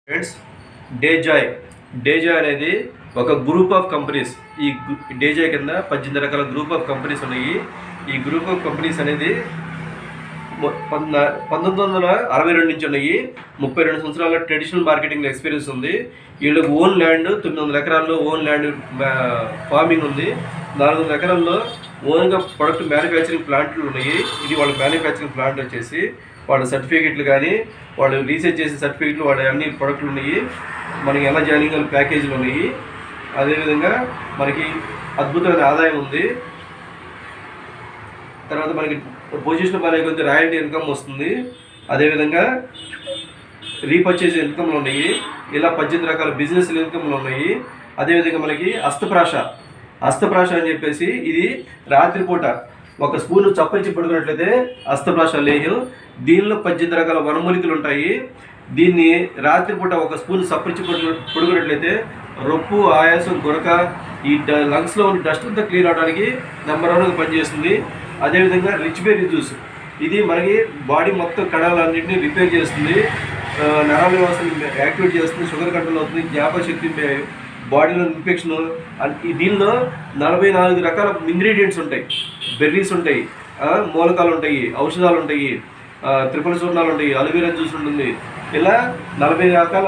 Friends, డేజాయ్ డేజాయ్ అనేది ఒక group of companies. ఈ డేజాయ్ కింద 18 రకాల గ్రూప్ ఆఫ్ కంపెనీస్ ఉన్నాయి. ఈ గ్రూప్ ఆఫ్ కంపెనీస్ అనేది 1962 నుంచి ఉన్నాయి. 32 సంవత్సరాల ట్రెడిషనల్ మార్కెటింగ్ ఎక్స్పీరియన్స్ ఉంది. వీళ్ళకి ఓన్ ల్యాండ్ 900 ఎకరాల్లో ఓన్ ల్యాండ్ ఫార్మింగ్ ఉంది. 400 ఎకరాల్లో ఓన్గా ప్రొడక్ట్ మ్యానుఫ్యాక్చరింగ్ ప్లాంట్లు ఉన్నాయి. ఇది వాళ్ళ మ్యానుఫ్యాక్చరింగ్ ప్లాంట్ వచ్చేసి వాళ్ళ సర్టిఫికేట్లు కానీ వాళ్ళు రీసెర్చ్ చేసిన సర్టిఫికేట్లు వాళ్ళ అన్ని ప్రొడక్ట్లు ఉన్నాయి. మనకి ఎలా జాయినింగ్ ప్యాకేజీలు ఉన్నాయి. అదేవిధంగా మనకి అద్భుతమైన ఆదాయం ఉంది. తర్వాత మనకి పొజిషన్ పని కొద్ది రాయల్టీ ఇన్కమ్ వస్తుంది. అదేవిధంగా రీపర్చేజ్ ఇన్కమ్లు ఉన్నాయి. ఇలా 18 రకాల బిజినెస్ ఇన్కమ్లు ఉన్నాయి. అదేవిధంగా మనకి అస్తప్రాశ అని చెప్పేసి ఇది రాత్రిపూట ఒక స్పూన్ చప్పరించి పడుకున్నట్లయితే అస్తప్రాశ లేహ్యం. దీనిలో 18 రకాల వనమూలికలు ఉంటాయి. దీన్ని రాత్రిపూట ఒక స్పూన్ చప్పరించి పడుకున్నట్లయితే రొప్పు, ఆయాసం, గురక, ఈ లంగ్స్లో ఉన్న డస్ట్ అంతా క్లీన్ అవడానికి నెంబర్ 1గా పనిచేస్తుంది. అదేవిధంగా రిచ్ బెర్రీ జ్యూస్ ఇది మనకి బాడీ మొత్తం కణాలన్నింటినీ రిపేర్ చేస్తుంది. నరాల వ్యవస్థను యాక్టివేట్ చేస్తుంది. షుగర్ కంట్రోల్ అవుతుంది. జ్ఞాపకశక్తి, బాడీలో ఇన్ఫెక్షన్. దీనిలో 44 రకాల ఇంగ్రీడియంట్స్ ఉంటాయి. బెర్రీస్ ఉంటాయి, మూలకాలు ఉంటాయి, ఔషధాలు ఉంటాయి, త్రిఫల చూర్ణాలు ఉంటాయి, అలోవెరా జ్యూస్ ఉంటుంది. ఇలా 40 రకాల